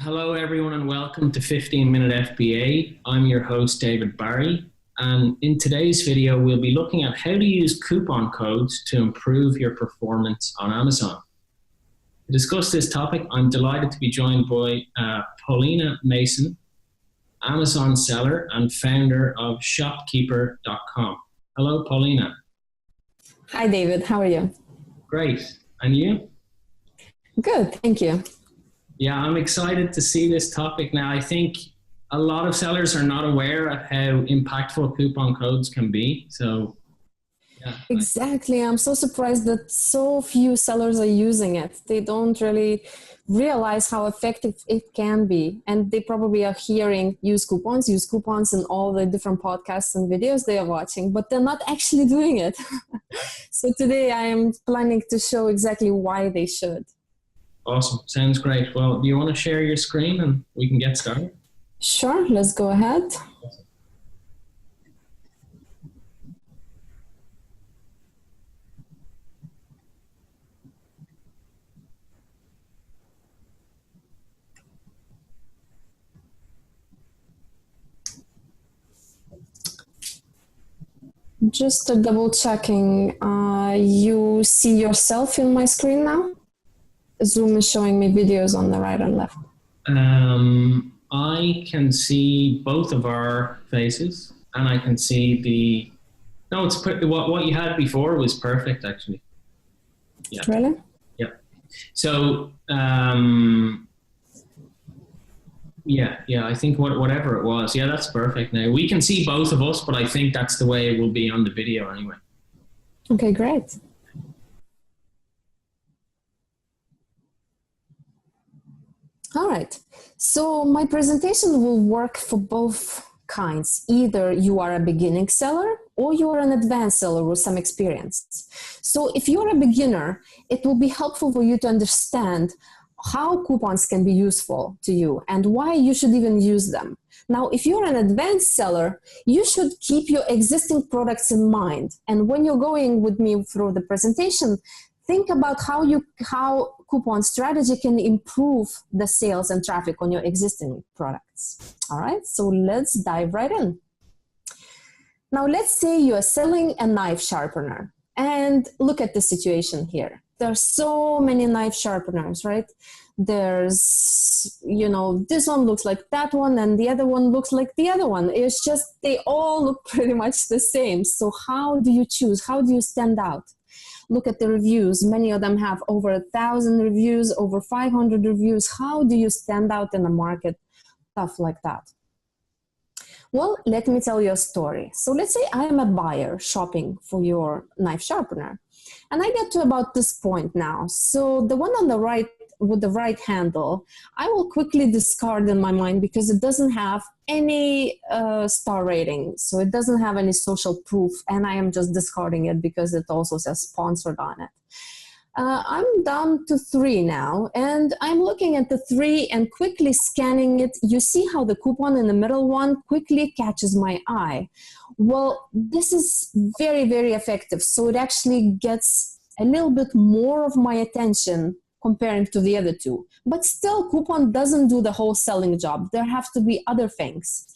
Hello, everyone, and welcome to 15-Minute FBA. I'm your host, David Barry, and in today's video, we'll be looking at how to use coupon codes to improve your performance on Amazon. To discuss this topic, I'm delighted to be joined by Paulina Mason, Amazon seller and founder of shopkeeper.com. Hello, Paulina. Hi, David. How are you? Great. And you? Good, thank you. Yeah, I'm excited to see this topic now. I think a lot of sellers are not aware of how impactful coupon codes can be. So, yeah. Exactly. I'm so surprised that so few sellers are using it. They don't really realize how effective it can be. And they probably are hearing use coupons in all the different podcasts and videos they are watching, but they're not actually doing it. So today I am planning to show exactly why they should. Awesome. Sounds great. Well, do you want to share your screen and we can get started? Sure. Let's go ahead. Just double checking. You see yourself in my screen now? Zoom is showing me videos on the right and left. I can see both of our faces, and I can see the. No, it's what you had before was perfect, actually. Yeah. Really? Yeah. So, yeah. I think whatever it was, yeah, that's perfect. Now we can see both of us, but I think that's the way it will be on the video anyway. Okay, great. All right, so my presentation will work for both kinds. Either you are a beginning seller or you are an advanced seller with some experience. So if you're a beginner, it will be helpful for you to understand how coupons can be useful to you and why you should even use them. Now, if you're an advanced seller, you should keep your existing products in mind. And when you're going with me through the presentation, think about how coupon strategy can improve the sales and traffic on your existing products. All right, so let's dive right in. Now, let's say you are selling a knife sharpener, and look at the situation here. There are so many knife sharpeners, right? There's, this one looks like that one, and the other one looks like the other one. It's just, they all look pretty much the same. So how do you choose? How do you stand out? Look at the reviews. Many of them have over 1,000 reviews, over 500 reviews. How do you stand out in the market? Stuff like that. Well, let me tell you a story. So let's say I am a buyer shopping for your knife sharpener. And I get to about this point now. So the one on the right with the right handle, I will quickly discard in my mind because it doesn't have any star rating. So it doesn't have any social proof, and I am just discarding it because it also says sponsored on it. I'm down to 3 now, and I'm looking at the 3 and quickly scanning it. You see how the coupon in the middle one quickly catches my eye. Well, this is very, very effective. So it actually gets a little bit more of my attention comparing to the other 2. But still, coupon doesn't do the whole selling job. There have to be other things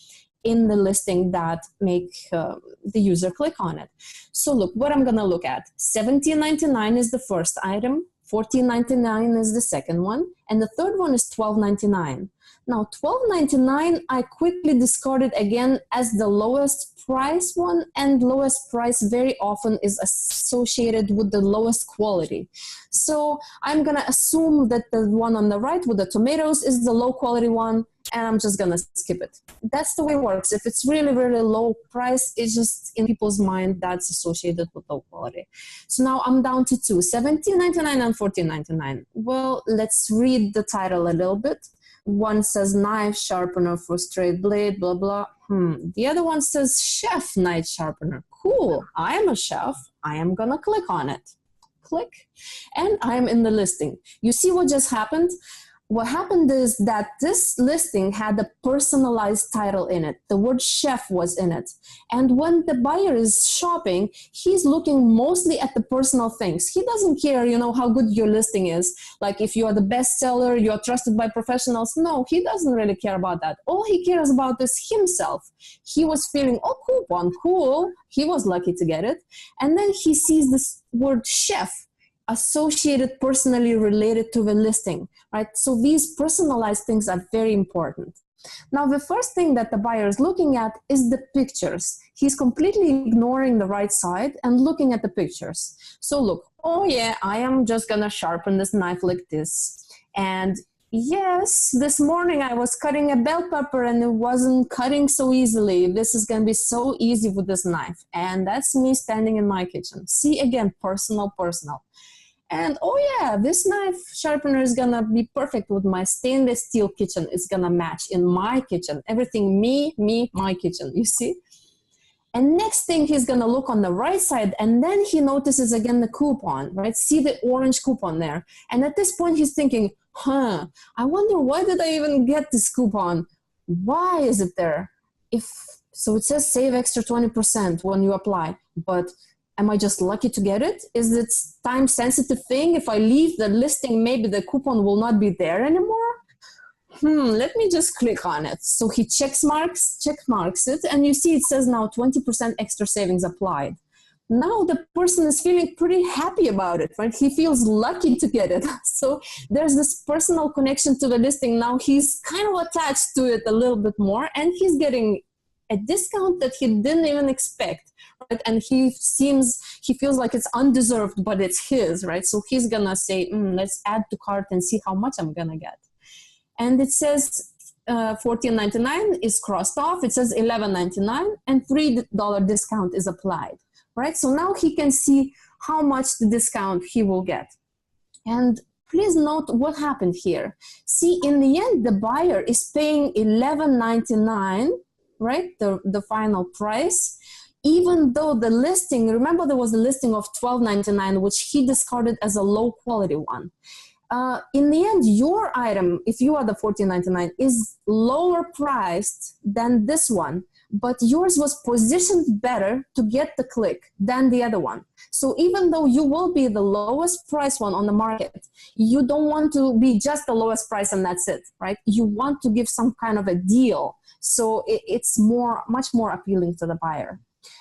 in the listing that make the user click on it. So look, what I'm gonna look at. $17.99 is the first item, $14.99 is the second one, and the third one is $12.99. Now, $12.99, I quickly discarded again as the lowest price one, and lowest price very often is associated with the lowest quality. So I'm gonna assume that the one on the right with the tomatoes is the low quality one, and I'm just gonna skip it. That's the way it works. If it's really, really low price, it's just in people's mind that's associated with low quality. So now I'm down to 2, $17.99 and $14.99. Well, let's read the title a little bit. One says knife sharpener for straight blade, blah, blah. The other one says chef knife sharpener. Cool, I am a chef. I am gonna click on it. Click, and I'm in the listing. You see what just happened? what happened is that this listing had a personalized title in it. The word chef was in it. And when the buyer is shopping, he's looking mostly at the personal things. He doesn't care, how good your listing is. Like if you are the best seller, you are trusted by professionals. No, he doesn't really care about that. All he cares about is himself. He was feeling, oh, coupon, cool. He was lucky to get it. And then he sees this word chef associated, personally related to the listing, right? So these personalized things are very important. Now, the first thing that the buyer is looking at is the pictures. He's completely ignoring the right side and looking at the pictures. So look, oh yeah, I am just gonna sharpen this knife like this. And yes, this morning I was cutting a bell pepper and it wasn't cutting so easily. This is gonna be so easy with this knife. And that's me standing in my kitchen. See, again, personal. And oh yeah, this knife sharpener is gonna be perfect with my stainless steel kitchen. It's gonna match in my kitchen. Everything me, my kitchen, you see? And next thing, he's gonna look on the right side, and then he notices again the coupon, right? See the orange coupon there. And at this point he's thinking, I wonder, why did I even get this coupon? Why is it there? So it says save extra 20% when you apply, but am I just lucky to get it? Is it time sensitive thing? If I leave the listing, maybe the coupon will not be there anymore? Let me just click on it. So he check marks it, and you see it says now 20% extra savings applied. Now the person is feeling pretty happy about it, right? He feels lucky to get it. So there's this personal connection to the listing. Now he's kind of attached to it a little bit more, and he's getting a discount that he didn't even expect, right? And he feels like it's undeserved, but it's his, right? So he's gonna say, let's add to cart and see how much I'm gonna get. And it says $14.99 is crossed off. It says $11.99 and $3 discount is applied, right? So now he can see how much the discount he will get. And please note what happened here. See, in the end, the buyer is paying $11.99, right? The final price, even though the listing, remember there was a listing of $12.99, which he discarded as a low quality one. In the end, your item, if you are the $14.99, is lower priced than this one, but yours was positioned better to get the click than the other one. So even though you will be the lowest price one on the market, you don't want to be just the lowest price and that's it, right? You want to give some kind of a deal. So it's much more appealing to the buyer.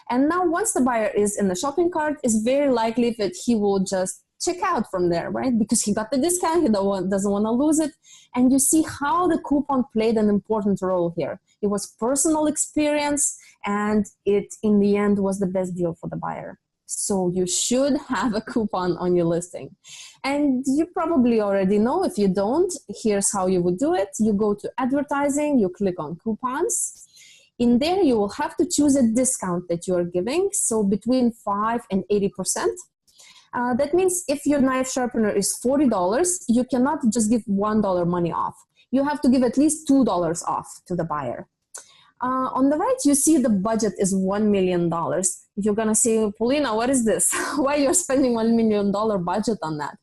And now once the buyer is in the shopping cart, it's very likely that he will just check out from there, right? Because he got the discount, he doesn't want to lose it. And you see how the coupon played an important role here. It was personal experience, and it in the end was the best deal for the buyer. So you should have a coupon on your listing. And you probably already know. If you don't, here's how you would do it. You go to advertising, you click on coupons. In there, you will have to choose a discount that you are giving. So between 5 and 80%. That means if your knife sharpener is $40, you cannot just give $1 money off. You have to give at least $2 off to the buyer. On the right, you see the budget is $1 million. You're going to say, Paulina, what is this? Why you're spending $1 million budget on that?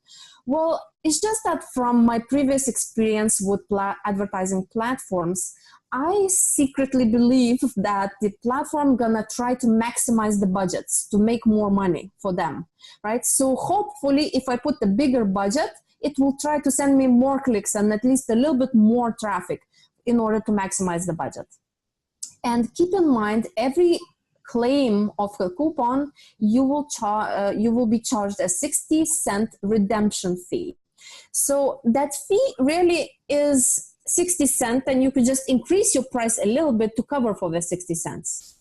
Well, it's just that from my previous experience with advertising platforms, I secretly believe that the platform gonna try to maximize the budgets to make more money for them, right? So hopefully if I put the bigger budget, it will try to send me more clicks and at least a little bit more traffic in order to maximize the budget. And keep in mind, every claim of a coupon, you will be charged a 60-cent redemption fee. So that fee really is 60 cents, and you could just increase your price a little bit to cover for the 60 cents.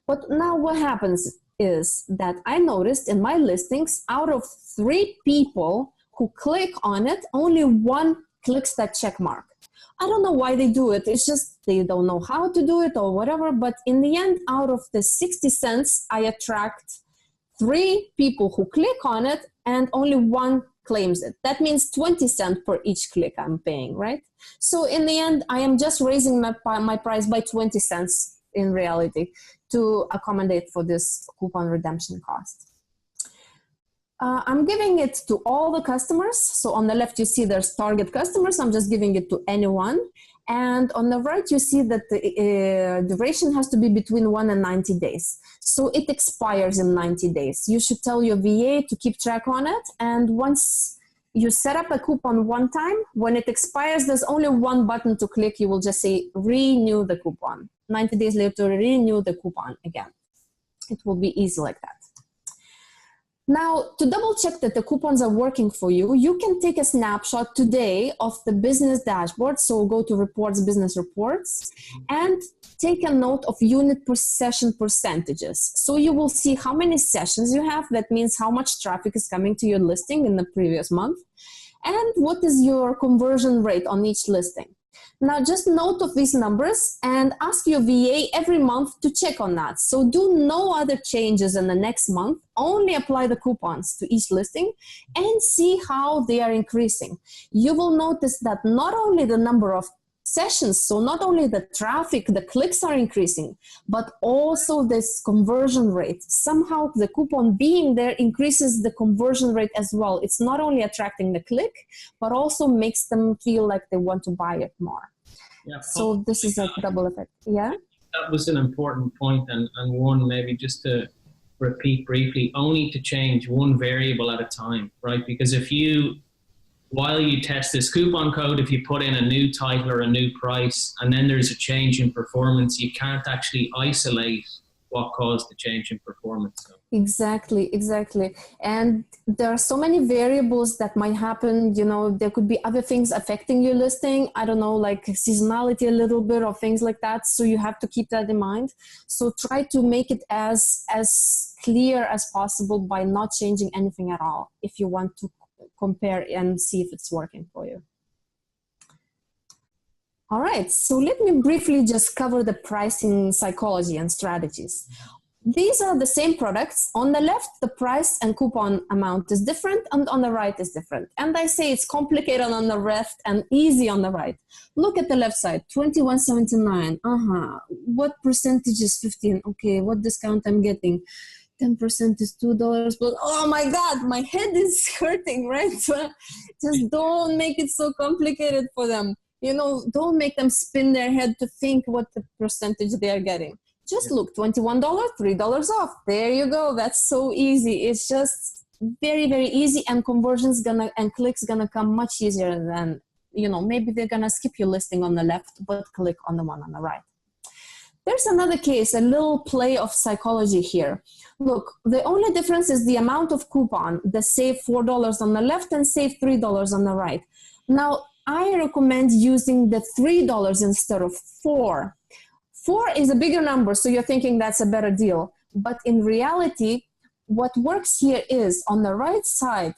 But now what happens is that I noticed in my listings, out of 3 people who click on it, only 1 clicks that check mark. I don't know why they do it. It's just they don't know how to do it or whatever. But in the end, out of the 60 cents, I attract 3 people who click on it and only 1 claims it. That means 20 cents per each click I'm paying, right? So in the end, I am just raising my price by 20 cents in reality to accommodate for this coupon redemption cost. I'm giving it to all the customers. So on the left, you see there's target customers. I'm just giving it to anyone. And on the right, you see that the duration has to be between 1 and 90 days. So it expires in 90 days. You should tell your VA to keep track on it. And once you set up a coupon one time, when it expires, there's only one button to click. You will just say renew the coupon. 90 days later, renew the coupon again. It will be easy like that. Now, to double check that the coupons are working for you, you can take a snapshot today of the business dashboard. So go to reports, business reports, and take a note of unit per session percentages. So you will see how many sessions you have. That means how much traffic is coming to your listing in the previous month. And what is your conversion rate on each listing. Now, just note of these numbers and ask your VA every month to check on that. So do no other changes in the next month, only apply the coupons to each listing and see how they are increasing. You will notice that not only the number of sessions, so not only the traffic, the clicks are increasing, but also this conversion rate. Somehow the coupon being there increases the conversion rate as well. It's not only attracting the click, but also makes them feel like they want to buy it more. Yeah, so this is a double effect. Yeah. That was an important point, and one maybe just to repeat briefly, only to change one variable at a time, right? Because if you, while you test this coupon code, if you put in a new title or a new price, and then there's a change in performance, you can't actually isolate what caused the change in performance. Exactly. And there are so many variables that might happen. You know, there could be other things affecting your listing. I don't know, like seasonality a little bit or things like that. So you have to keep that in mind. So try to make it as clear as possible by not changing anything at all if you want to compare and see if it's working for you. All right, so let me briefly just cover the pricing psychology and strategies. These are the same products. On the left, the price and coupon amount is different, and on the right is different. And I say it's complicated on the left and easy on the right. Look at the left side, $21.79. What percentage is 15? Okay, what discount I'm getting? 10% is $2, but oh my God, my head is hurting, right? Just don't make it so complicated for them. You know, don't make them spin their head to think what the percentage they are getting. Just look, $21, $3 off. There you go. That's so easy. It's just very, very easy, and conversions and clicks gonna come much easier than, you know, maybe they're gonna skip your listing on the left, but click on the one on the right. There's another case, a little play of psychology here. Look, the only difference is the amount of coupon, the save $4 on the left and save $3 on the right. Now, I recommend using the $3 instead of $4. 4 is a bigger number, so you're thinking that's a better deal. But in reality, what works here is on the right side,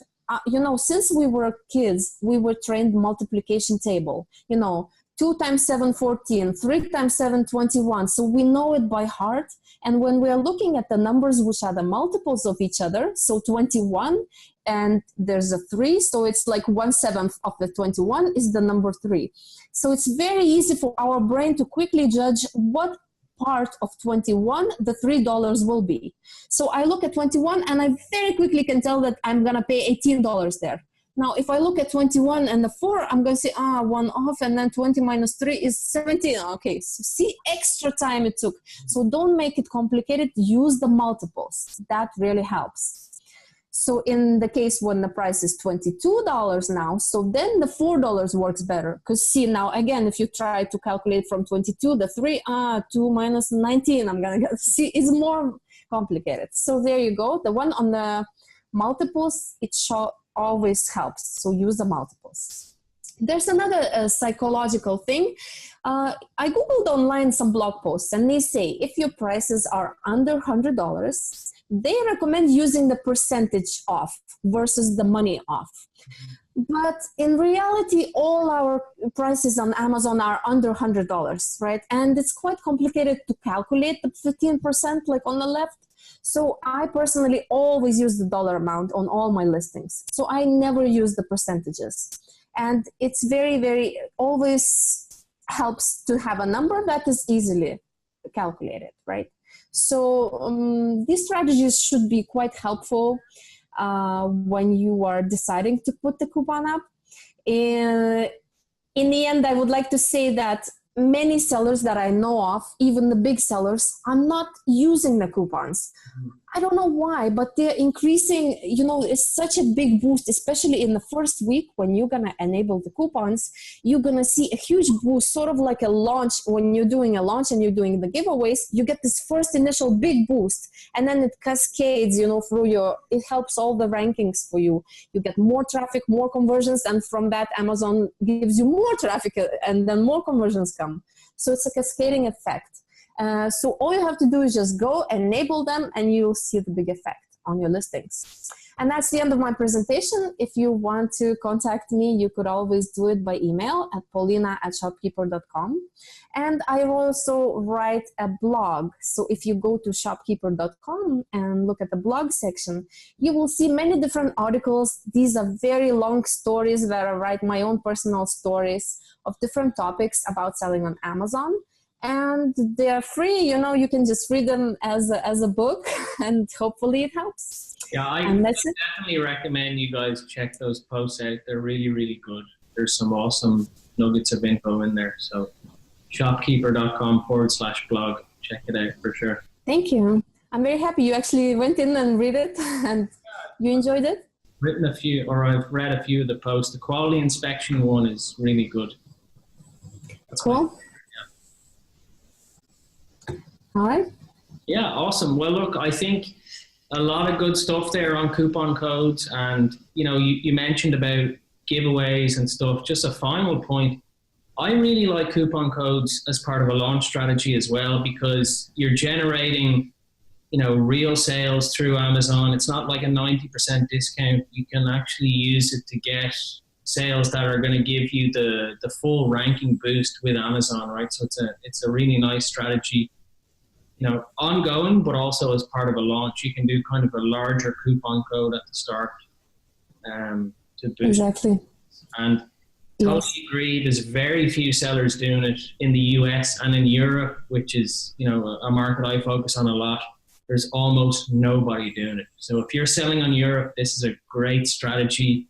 you know, since we were kids, we were trained multiplication table, you know, 2 times 7, 14, 3 times 7, 21. So we know it by heart. And when we're looking at the numbers, which are the multiples of each other, so 21, and there's a 3, so it's like 1/7 of the 21 is the number 3. So it's very easy for our brain to quickly judge what part of 21 the $3 will be. So I look at 21 and I very quickly can tell that I'm gonna pay $18 there. Now, if I look at 21 and the 4, I'm going to say, 1 off, and then 20 minus 3 is 17. Okay, so see, extra time it took. So don't make it complicated. Use the multiples. That really helps. So in the case when the price is $22 now, so then the $4 works better. Because see, now again, if you try to calculate from 22, the 3, 2 minus 19, I'm going to get, see, it's more complicated. So there you go. The one on the multiples, it always helps. So use the multiples. There's another psychological thing. I Googled online some blog posts, and they say if your prices are under $100, they recommend using the percentage off versus the money off. But in reality, all our prices on Amazon are under $100, right? And it's quite complicated to calculate the 15% like on the left. So I personally always use the dollar amount on all my listings. So I never use the percentages. And it's very, very always helps to have a number that is easily calculated, right? So these strategies should be quite helpful. when you are deciding to put the coupon up. And in the end, I would like to say that many sellers that I know of, even the big sellers, are not using the coupons. I don't know why, but they're increasing, it's such a big boost, especially in the first week when you're going to enable the coupons. You're going to see a huge boost, sort of like a launch. When you're doing a launch and you're doing the giveaways, you get this first initial big boost, and then it cascades, through it helps all the rankings for you. You get more traffic, more conversions, and from that, Amazon gives you more traffic, and then more conversions come. So it's a cascading effect. So all you have to do is just go enable them, and you'll see the big effect on your listings. And that's the end of my presentation. If you want to contact me, you could always do it by email at paulina@shopkeeper.com. And I also write a blog. So if you go to shopkeeper.com and look at the blog section, you will see many different articles. These are very long stories that I write, my own personal stories of different topics about selling on Amazon. And they're free, you can just read them as a book, and hopefully it helps. Yeah, I definitely recommend you guys check those posts out. They're really, really good. There's some awesome nuggets of info in there. So shopkeeper.com/blog. Check it out for sure. Thank you. I'm very happy you actually went in and read it and you enjoyed it. I've read a few of the posts. The quality inspection one is really good. That's cool. All right. Yeah, awesome. Well, look, I think a lot of good stuff there on coupon codes, and you mentioned about giveaways and stuff. Just a final point, I really like coupon codes as part of a launch strategy as well, because you're generating real sales through Amazon. It's not like a 90% discount. You can actually use it to get sales that are going to give you the full ranking boost with Amazon, right? So it's a really nice strategy. Ongoing, but also as part of a launch, you can do kind of a larger coupon code at the start to boost. Exactly. And totally agree. There's very few sellers doing it in the US and in Europe, which is, a market I focus on a lot. There's almost nobody doing it. So if you're selling on Europe, this is a great strategy.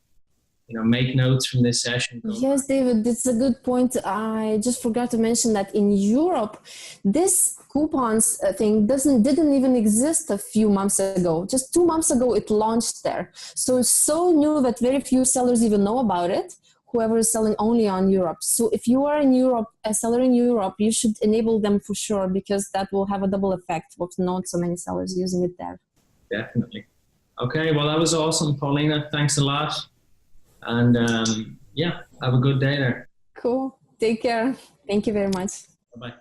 Make notes from this session. Yes, David, it's a good point. I just forgot to mention that in Europe, this coupons thing didn't even exist a few months ago. Just 2 months ago, it launched there. So it's so new that very few sellers even know about it, whoever is selling only on Europe. So if you are in Europe, a seller in Europe, you should enable them for sure, because that will have a double effect of not so many sellers using it there. Definitely. Okay, well, that was awesome, Paulina. Thanks a lot. And have a good day there. Cool. Take care. Thank you very much. Bye-bye.